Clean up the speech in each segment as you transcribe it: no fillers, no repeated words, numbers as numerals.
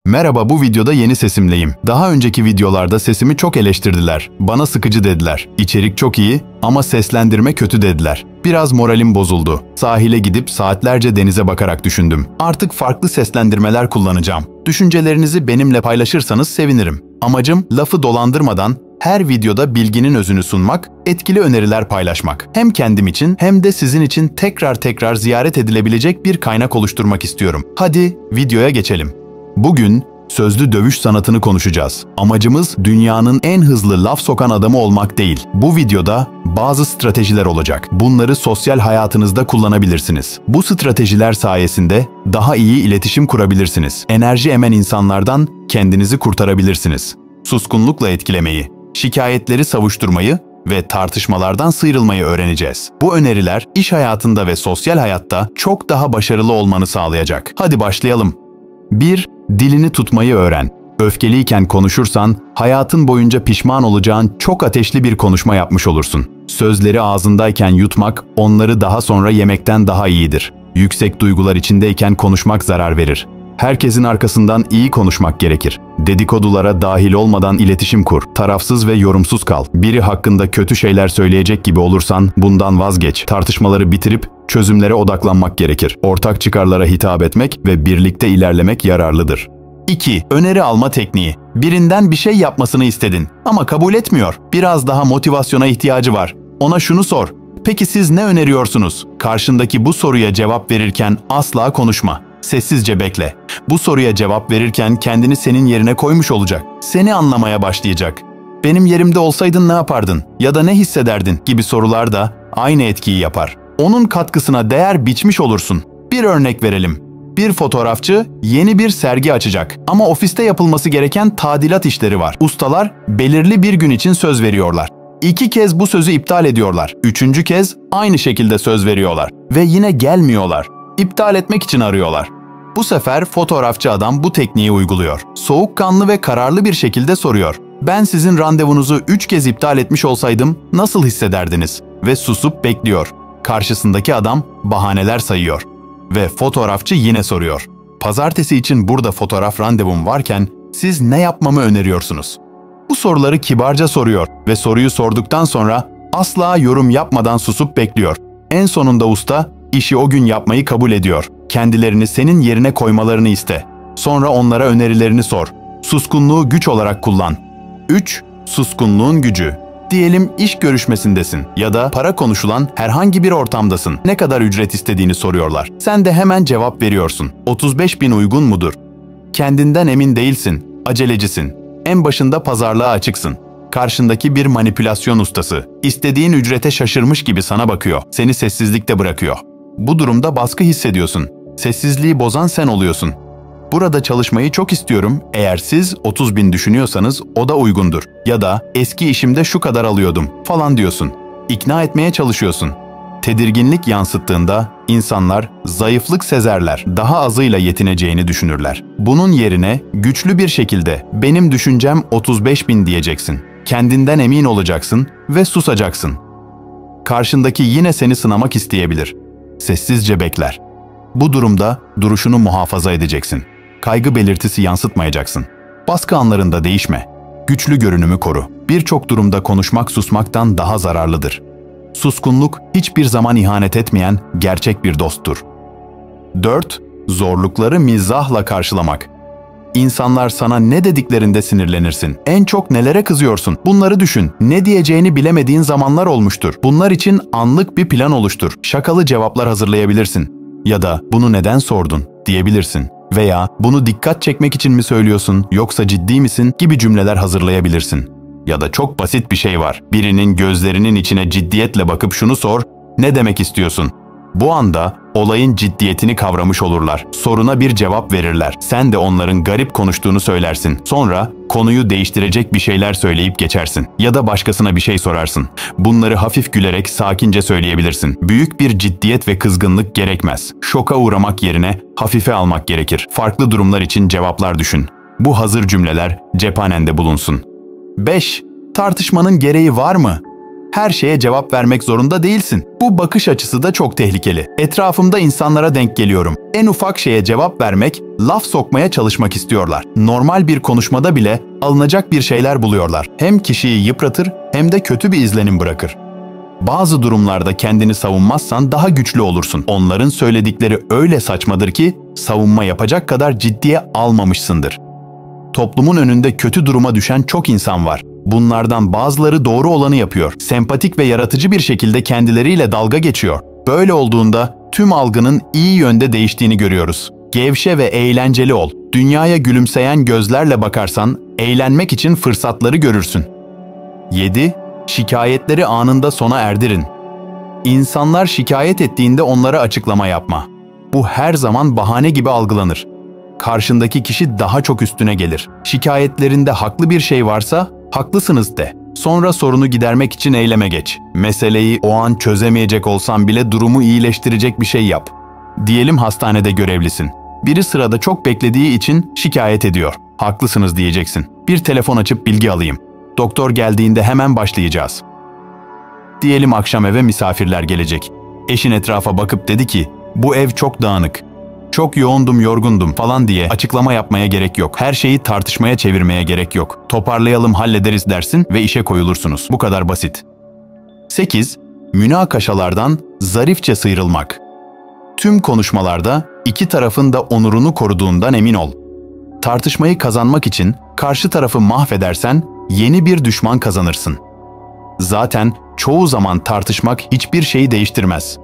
Merhaba, bu videoda yeni sesimleyim. Daha önceki videolarda sesimi çok eleştirdiler. Bana sıkıcı dediler. İçerik çok iyi ama seslendirme kötü dediler. Biraz moralim bozuldu. Sahile gidip saatlerce denize bakarak düşündüm. Artık farklı seslendirmeler kullanacağım. Düşüncelerinizi benimle paylaşırsanız sevinirim. Amacım lafı dolandırmadan her videoda bilginin özünü sunmak, etkili öneriler paylaşmak. Hem kendim için hem de sizin için tekrar ziyaret edilebilecek bir kaynak oluşturmak istiyorum. Hadi videoya geçelim. Bugün sözlü dövüş sanatını konuşacağız. Amacımız dünyanın en hızlı laf sokan adamı olmak değil. Bu videoda bazı stratejiler olacak. Bunları sosyal hayatınızda kullanabilirsiniz. Bu stratejiler sayesinde daha iyi iletişim kurabilirsiniz. Enerji emen insanlardan kendinizi kurtarabilirsiniz. Suskunlukla etkilemeyi, şikayetleri savuşturmayı ve tartışmalardan sıyrılmayı öğreneceğiz. Bu öneriler iş hayatında ve sosyal hayatta çok daha başarılı olmanı sağlayacak. Hadi başlayalım. 1. Dilini tutmayı öğren. Öfkeliyken konuşursan, hayatın boyunca pişman olacağın çok ateşli bir konuşma yapmış olursun. Sözleri ağzındayken yutmak, onları daha sonra yemekten daha iyidir. Yüksek duygular içindeyken konuşmak zarar verir. Herkesin arkasından iyi konuşmak gerekir. Dedikodulara dahil olmadan iletişim kur. Tarafsız ve yorumsuz kal. Biri hakkında kötü şeyler söyleyecek gibi olursan bundan vazgeç. Tartışmaları bitirip çözümlere odaklanmak gerekir. Ortak çıkarlara hitap etmek ve birlikte ilerlemek yararlıdır. 2. Öneri alma tekniği. Birinden bir şey yapmasını istedin ama kabul etmiyor. Biraz daha motivasyona ihtiyacı var. Ona şunu sor. Peki siz ne öneriyorsunuz? Karşındaki bu soruya cevap verirken asla konuşma. Sessizce bekle. Bu soruya cevap verirken kendini senin yerine koymuş olacak. Seni anlamaya başlayacak. Benim yerimde olsaydın ne yapardın? Ya da ne hissederdin? Gibi sorular da aynı etkiyi yapar. Onun katkısına değer biçmiş olursun. Bir örnek verelim. Bir fotoğrafçı yeni bir sergi açacak ama ofiste yapılması gereken tadilat işleri var. Ustalar belirli bir gün için söz veriyorlar. 2 kez bu sözü iptal ediyorlar. 3. kez aynı şekilde söz veriyorlar ve yine gelmiyorlar. İptal etmek için arıyorlar. Bu sefer fotoğrafçı adam bu tekniği uyguluyor. Soğukkanlı ve kararlı bir şekilde soruyor. Ben sizin randevunuzu 3 kez iptal etmiş olsaydım nasıl hissederdiniz? Ve susup bekliyor. Karşısındaki adam bahaneler sayıyor. Ve fotoğrafçı yine soruyor. Pazartesi için burada fotoğraf randevum varken siz ne yapmamı öneriyorsunuz? Bu soruları kibarca soruyor ve soruyu sorduktan sonra asla yorum yapmadan susup bekliyor. En sonunda usta işi o gün yapmayı kabul ediyor. Kendilerini senin yerine koymalarını iste. Sonra onlara önerilerini sor. Suskunluğu güç olarak kullan. 3. Suskunluğun gücü. Diyelim iş görüşmesindesin ya da para konuşulan herhangi bir ortamdasın. Ne kadar ücret istediğini soruyorlar. Sen de hemen cevap veriyorsun. 35.000 uygun mudur? Kendinden emin değilsin. Acelecisin. En başında pazarlığa açıksın. Karşındaki bir manipülasyon ustası. İstediğin ücrete şaşırmış gibi sana bakıyor. Seni sessizlikte bırakıyor. Bu durumda baskı hissediyorsun. Sessizliği bozan sen oluyorsun. Burada çalışmayı çok istiyorum. Eğer siz 30.000 düşünüyorsanız o da uygundur. Ya da eski işimde şu kadar alıyordum falan diyorsun. İkna etmeye çalışıyorsun. Tedirginlik yansıttığında insanlar zayıflık sezerler. Daha azıyla yetineceğini düşünürler. Bunun yerine güçlü bir şekilde benim düşüncem 35.000 diyeceksin. Kendinden emin olacaksın ve susacaksın. Karşındaki yine seni sınamak isteyebilir. Sessizce bekler. Bu durumda duruşunu muhafaza edeceksin. Kaygı belirtisi yansıtmayacaksın. Baskı anlarında değişme. Güçlü görünümü koru. Birçok durumda konuşmak susmaktan daha zararlıdır. Suskunluk hiçbir zaman ihanet etmeyen gerçek bir dosttur. 4. Zorlukları mizahla karşılamak. İnsanlar sana ne dediklerinde sinirlenirsin. En çok nelere kızıyorsun? Bunları düşün. Ne diyeceğini bilemediğin zamanlar olmuştur. Bunlar için anlık bir plan oluştur. Şakalı cevaplar hazırlayabilirsin. Ya da bunu neden sordun diyebilirsin. Veya bunu dikkat çekmek için mi söylüyorsun yoksa ciddi misin gibi cümleler hazırlayabilirsin. Ya da çok basit bir şey var. Birinin gözlerinin içine ciddiyetle bakıp şunu sor, ne demek istiyorsun? Bu anda olayın ciddiyetini kavramış olurlar. Soruna bir cevap verirler. Sen de onların garip konuştuğunu söylersin. Sonra konuyu değiştirecek bir şeyler söyleyip geçersin. Ya da başkasına bir şey sorarsın. Bunları hafif gülerek sakince söyleyebilirsin. Büyük bir ciddiyet ve kızgınlık gerekmez. Şoka uğramak yerine hafife almak gerekir. Farklı durumlar için cevaplar düşün. Bu hazır cümleler cephanende bulunsun. 5. Tartışmanın gereği var mı? Her şeye cevap vermek zorunda değilsin. Bu bakış açısı da çok tehlikeli. Etrafımda insanlara denk geliyorum. En ufak şeye cevap vermek, laf sokmaya çalışmak istiyorlar. Normal bir konuşmada bile alınacak bir şeyler buluyorlar. Hem kişiyi yıpratır hem de kötü bir izlenim bırakır. Bazı durumlarda kendini savunmazsan daha güçlü olursun. Onların söyledikleri öyle saçmadır ki savunma yapacak kadar ciddiye almamışsındır. Toplumun önünde kötü duruma düşen çok insan var. Bunlardan bazıları doğru olanı yapıyor. Sempatik ve yaratıcı bir şekilde kendileriyle dalga geçiyor. Böyle olduğunda tüm algının iyi yönde değiştiğini görüyoruz. Gevşe ve eğlenceli ol. Dünyaya gülümseyen gözlerle bakarsan eğlenmek için fırsatları görürsün. 7. Şikayetleri anında sona erdirin. İnsanlar şikayet ettiğinde onlara açıklama yapma. Bu her zaman bahane gibi algılanır. Karşındaki kişi daha çok üstüne gelir. Şikayetlerinde haklı bir şey varsa haklısınız de. Sonra sorunu gidermek için eyleme geç. Meseleyi o an çözemeyecek olsan bile durumu iyileştirecek bir şey yap. Diyelim hastanede görevlisin. Biri sırada çok beklediği için şikayet ediyor. Haklısınız diyeceksin. Bir telefon açıp bilgi alayım. Doktor geldiğinde hemen başlayacağız. Diyelim akşam eve misafirler gelecek. Eşin etrafa bakıp dedi ki, bu ev çok dağınık. Çok yoğundum, yorgundum falan diye açıklama yapmaya gerek yok. Her şeyi tartışmaya çevirmeye gerek yok. Toparlayalım, hallederiz dersin ve işe koyulursunuz. Bu kadar basit. 8. Münakaşalardan zarifçe sıyrılmak. Tüm konuşmalarda iki tarafın da onurunu koruduğundan emin ol. Tartışmayı kazanmak için karşı tarafı mahvedersen yeni bir düşman kazanırsın. Zaten çoğu zaman tartışmak hiçbir şeyi değiştirmez.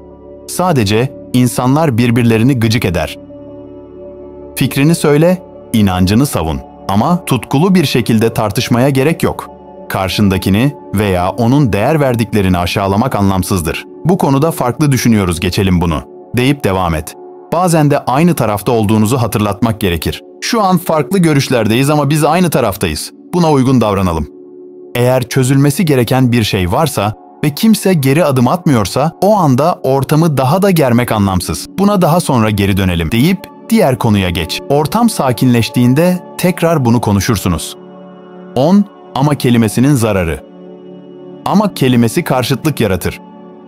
Sadece insanlar birbirlerini gıcık eder. Fikrini söyle, inancını savun. Ama tutkulu bir şekilde tartışmaya gerek yok. Karşındakini veya onun değer verdiklerini aşağılamak anlamsızdır. Bu konuda farklı düşünüyoruz, geçelim bunu deyip devam et. Bazen de aynı tarafta olduğunuzu hatırlatmak gerekir. Şu an farklı görüşlerdeyiz ama biz aynı taraftayız. Buna uygun davranalım. Eğer çözülmesi gereken bir şey varsa ve kimse geri adım atmıyorsa o anda ortamı daha da germek anlamsız. Buna daha sonra geri dönelim deyip diğer konuya geç. Ortam sakinleştiğinde tekrar bunu konuşursunuz. 10. Ama kelimesinin zararı. Ama kelimesi karşıtlık yaratır.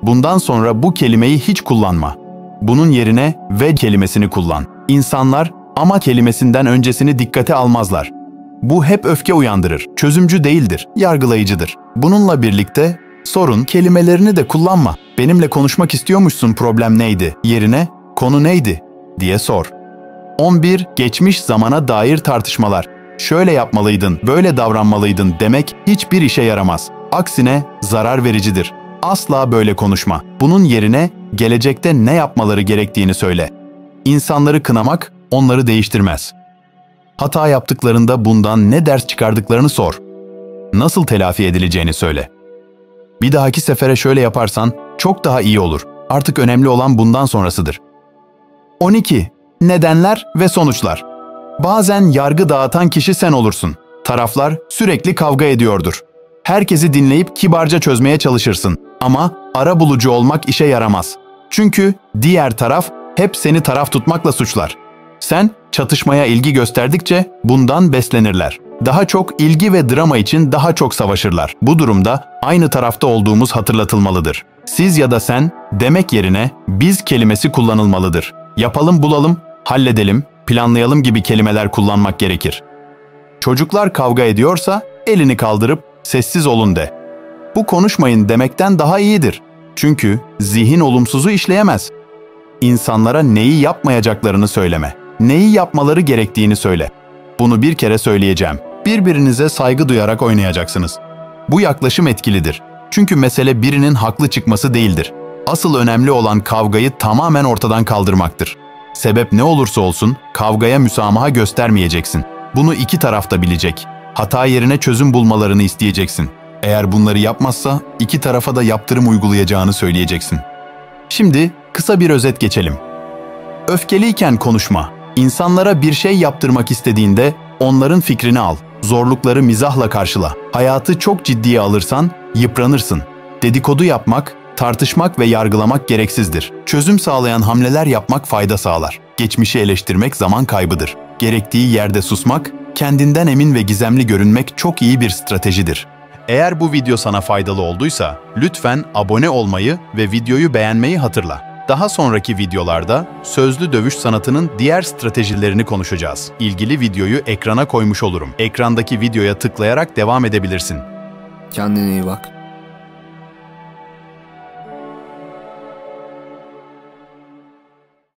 Bundan sonra bu kelimeyi hiç kullanma. Bunun yerine ve kelimesini kullan. İnsanlar ama kelimesinden öncesini dikkate almazlar. Bu hep öfke uyandırır. Çözümcü değildir, yargılayıcıdır. Bununla birlikte sorun kelimelerini de kullanma. Benimle konuşmak istiyormuşsun, problem neydi? Yerine konu neydi diye sor. 11. Geçmiş zamana dair tartışmalar. Şöyle yapmalıydın, böyle davranmalıydın demek hiçbir işe yaramaz. Aksine zarar vericidir. Asla böyle konuşma. Bunun yerine gelecekte ne yapmaları gerektiğini söyle. İnsanları kınamak onları değiştirmez. Hata yaptıklarında bundan ne ders çıkardıklarını sor. Nasıl telafi edileceğini söyle. Bir dahaki sefere şöyle yaparsan çok daha iyi olur. Artık önemli olan bundan sonrasıdır. 12. Nedenler ve sonuçlar. Bazen yargı dağıtan kişi sen olursun. Taraflar sürekli kavga ediyordur. Herkesi dinleyip kibarca çözmeye çalışırsın. Ama arabulucu olmak işe yaramaz. Çünkü diğer taraf hep seni taraf tutmakla suçlar. Sen çatışmaya ilgi gösterdikçe bundan beslenirler. Daha çok ilgi ve drama için daha çok savaşırlar. Bu durumda aynı tarafta olduğumuz hatırlatılmalıdır. Siz ya da sen demek yerine biz kelimesi kullanılmalıdır. Yapalım, bulalım, halledelim, planlayalım gibi kelimeler kullanmak gerekir. Çocuklar kavga ediyorsa elini kaldırıp sessiz olun de. Bu konuşmayın demekten daha iyidir. Çünkü zihin olumsuzu işleyemez. İnsanlara neyi yapmayacaklarını söyleme. Neyi yapmaları gerektiğini söyle. Bunu bir kere söyleyeceğim. Birbirinize saygı duyarak oynayacaksınız. Bu yaklaşım etkilidir. Çünkü mesele birinin haklı çıkması değildir. Asıl önemli olan kavgayı tamamen ortadan kaldırmaktır. Sebep ne olursa olsun kavgaya müsamaha göstermeyeceksin. Bunu iki taraf da bilecek. Hata yerine çözüm bulmalarını isteyeceksin. Eğer bunları yapmazsa iki tarafa da yaptırım uygulayacağını söyleyeceksin. Şimdi kısa bir özet geçelim. Öfkeliyken konuşma. İnsanlara bir şey yaptırmak istediğinde onların fikrini al. Zorlukları mizahla karşıla. Hayatı çok ciddiye alırsan yıpranırsın. Dedikodu yapmak, tartışmak ve yargılamak gereksizdir. Çözüm sağlayan hamleler yapmak fayda sağlar. Geçmişi eleştirmek zaman kaybıdır. Gerektiği yerde susmak, kendinden emin ve gizemli görünmek çok iyi bir stratejidir. Eğer bu video sana faydalı olduysa lütfen abone olmayı ve videoyu beğenmeyi hatırla. Daha sonraki videolarda sözlü dövüş sanatının diğer stratejilerini konuşacağız. İlgili videoyu ekrana koymuş olurum. Ekrandaki videoya tıklayarak devam edebilirsin. Kendine iyi bak.